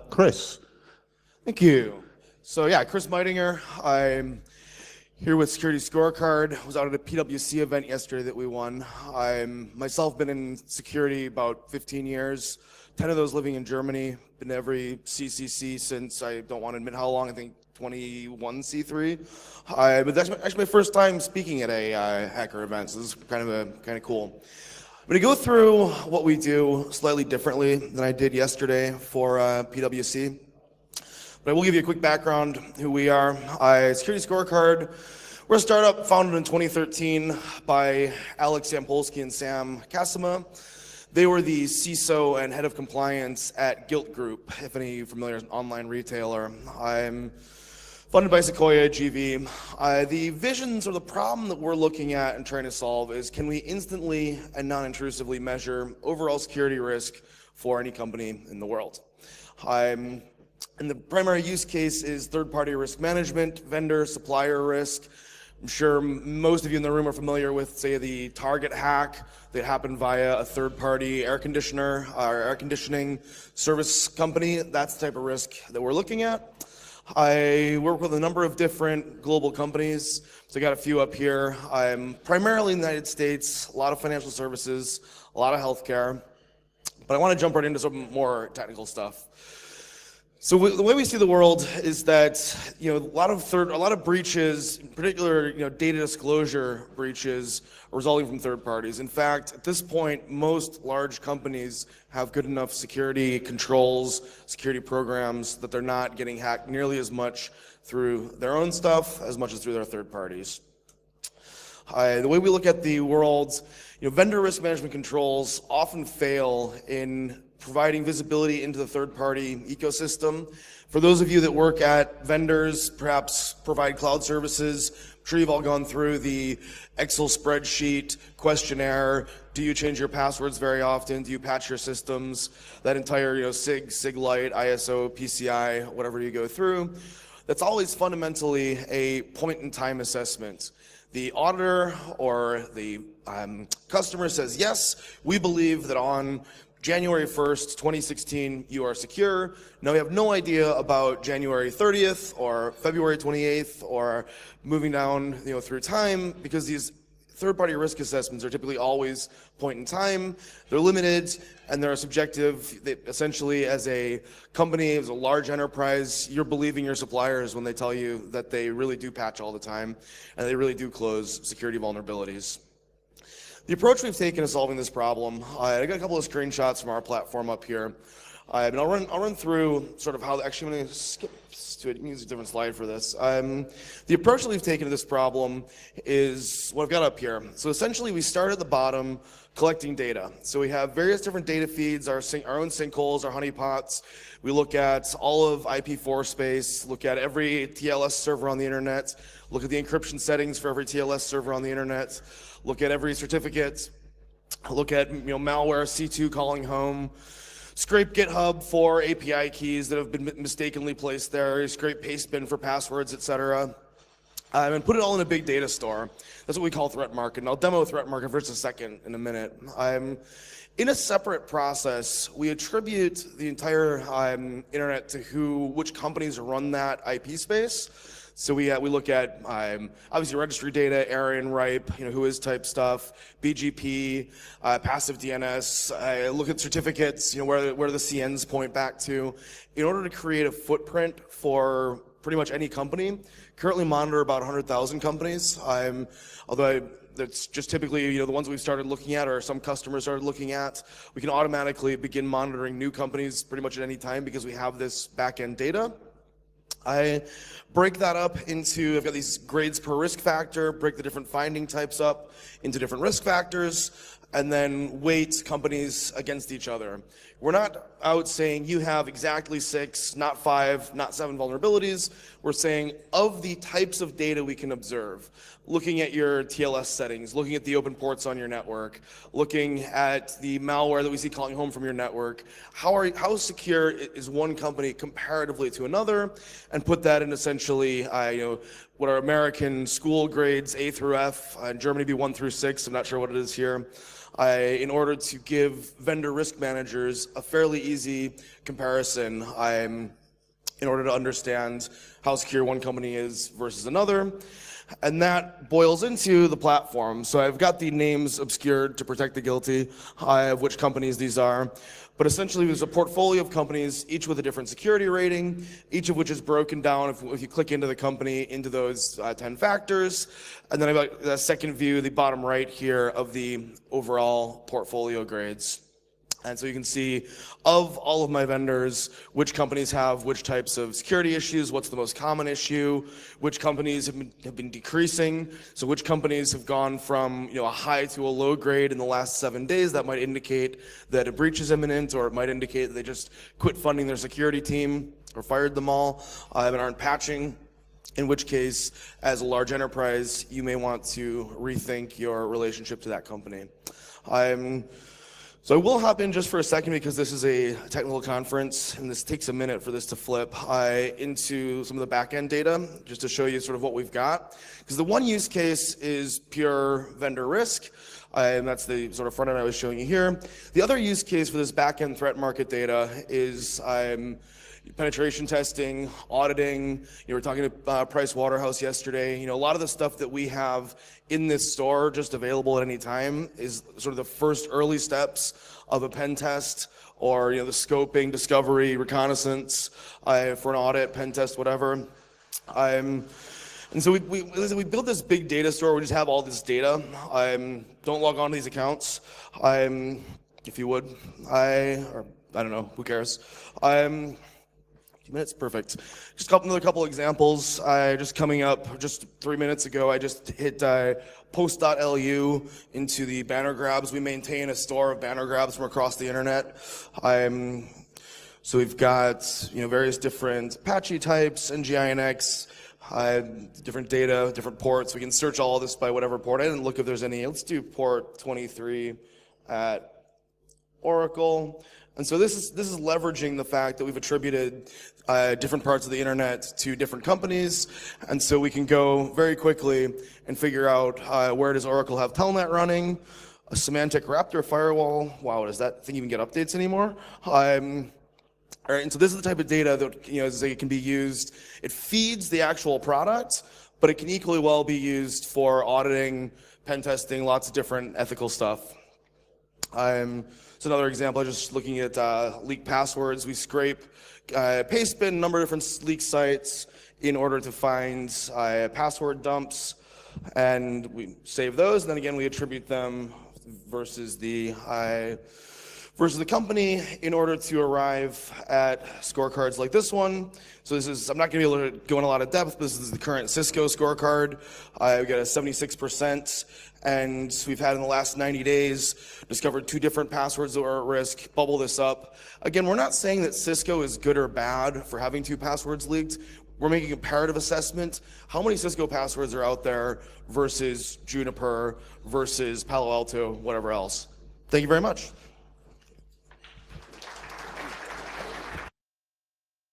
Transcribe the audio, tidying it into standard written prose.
Chris. Thank you. So yeah, Chris Meidinger. I'm here with Security Scorecard. I was out at a PwC event yesterday that we won. I'm myself been in security about 15 years, 10 of those living in Germany. Been to every CCC since, I don't want to admit how long, I think 21 C3. But that's actually my first time speaking at a hacker event, so this is kind of cool. I'm going to go through what we do slightly differently than I did yesterday for PwC. But I will give you a quick background who we are. Security Scorecard, we're a startup founded in 2013 by Alex Sampolsky and Sam Kasima. They were the CISO and head of compliance at Gilt Group, if any of you are familiar, an online retailer. I'm funded by Sequoia, GV. The visions or the problem that we're looking at and trying to solve is, can we instantly and non-intrusively measure overall security risk for any company in the world? And the primary use case is third-party risk management, vendor, supplier risk. I'm sure most of you in the room are familiar with, say, the Target hack that happened via a third-party air conditioner or air conditioning service company. That's the type of risk that we're looking at. I work with a number of different global companies, so I got a few up here. I'm primarily in the United States, a lot of financial services, a lot of healthcare, but I want to jump right into some more technical stuff. So the way we see the world is that, a lot of breaches, in particular, data disclosure breaches, are resulting from third parties. In fact, at this point, most large companies have good enough security controls, security programs that they're not getting hacked nearly as much through their own stuff as much as through their third parties. The way we look at the world, vendor risk management controls often fail in providing visibility into the third-party ecosystem. For those of you that work at vendors, perhaps provide cloud services, I'm sure you've all gone through the Excel spreadsheet questionnaire. Do you change your passwords very often? Do you patch your systems? That entire SIG, SIG-Lite, ISO, PCI, whatever you go through. That's always fundamentally a point-in-time assessment. The auditor or the customer says, yes, we believe that on January 1st, 2016, you are secure. Now we have no idea about January 30th or February 28th or moving down through time, because these third-party risk assessments are typically always point in time. They're limited and they're subjective. Essentially, as a company, as a large enterprise, you're believing your suppliers when they tell you that they really do patch all the time and they really do close security vulnerabilities. The approach we've taken to solving this problem, I got a couple of screenshots from our platform up here. And I'll run through sort of how, actually I'm going to skip to it, use a different slide for this. The approach that we've taken to this problem is what I've got up here. So essentially we start at the bottom collecting data. So we have various different data feeds, our own sinkholes, our honeypots. We look at all of IP4 space, look at every TLS server on the internet, look at the encryption settings for every TLS server on the internet, look at every certificate, look at malware, C2 calling home, scrape GitHub for API keys that have been mistakenly placed there, scrape pastebin for passwords, etc. And put it all in a big data store. That's what we call threat market. And I'll demo threat market for just a second in a minute. In a separate process, we attribute the entire internet to which companies run that IP space. So we look at obviously registry data, ARIAN, RIPE, who is type stuff, BGP, passive DNS. Look at certificates, where the CNs point back to, in order to create a footprint for pretty much any company. Currently monitor about 100,000 companies. Although that's just typically the ones we've started looking at or some customers started looking at. We can automatically begin monitoring new companies pretty much at any time because we have this back-end data. I break that up into, I've got these grades per risk factor, break the different finding types up into different risk factors, and then weight companies against each other. We're not out saying you have exactly 6, not 5, not 7 vulnerabilities. We're saying of the types of data we can observe, looking at your TLS settings, looking at the open ports on your network, looking at the malware that we see calling home from your network, how secure is one company comparatively to another, and put that in essentially what are American school grades A through F, in Germany be 1 through 6, I'm not sure what it is here. in order to give vendor risk managers a fairly easy comparison in order to understand how secure one company is versus another. And that boils into the platform. So I've got the names obscured to protect the guilty of which companies these are. But essentially, there's a portfolio of companies, each with a different security rating, each of which is broken down, if you click into the company, into those 10 factors. And then I've got the second view, the bottom right here, of the overall portfolio grades. And so you can see, of all of my vendors, which companies have which types of security issues, what's the most common issue, which companies have been decreasing, so which companies have gone from a high to a low grade in the last 7 days. That might indicate that a breach is imminent, or it might indicate that they just quit funding their security team or fired them all and aren't patching. In which case, as a large enterprise, you may want to rethink your relationship to that company. So I will hop in just for a second, because this is a technical conference and this takes a minute for this to flip into some of the back-end data, just to show you sort of what we've got. Because the one use case is pure vendor risk, and that's the sort of front end I was showing you here. The other use case for this back-end threat market data is penetration testing, auditing. We were talking to Price Waterhouse yesterday. A lot of the stuff that we have in this store just available at any time is sort of the first early steps of a pen test, or the scoping, discovery, reconnaissance for an audit, pen test, whatever. And so we built this big data store. We just have all this data. Don't log on to these accounts, if you would. I don't know, who cares? 2 minutes, perfect. Just another couple examples. Just coming up, just 3 minutes ago, I just hit post.lu into the banner grabs. We maintain a store of banner grabs from across the internet. So we've got various different Apache types, NGINX, different data, different ports. We can search all of this by whatever port. I didn't look if there's any. Let's do port 23 at Oracle. And so this is leveraging the fact that we've attributed different parts of the internet to different companies, and so we can go very quickly and figure out where does Oracle have Telnet running, a Semantic Raptor firewall. Wow, does that thing even get updates anymore? All right, and so this is the type of data that it can be used. It feeds the actual product, but it can equally well be used for auditing, pen testing, lots of different ethical stuff. So another example, I'm just looking at leak passwords. We scrape Pastebin, a number of different leak sites in order to find password dumps, and we save those, and then again we attribute them versus the company in order to arrive at scorecards like this one. So this is, I'm not going to be able to go in a lot of depth, but this is the current Cisco scorecard. We got a 76%, and we've had in the last 90 days discovered 2 different passwords that were at risk. Bubble this up. Again, we're not saying that Cisco is good or bad for having 2 passwords leaked. We're making a comparative assessment. How many Cisco passwords are out there versus Juniper versus Palo Alto, whatever else? Thank you very much.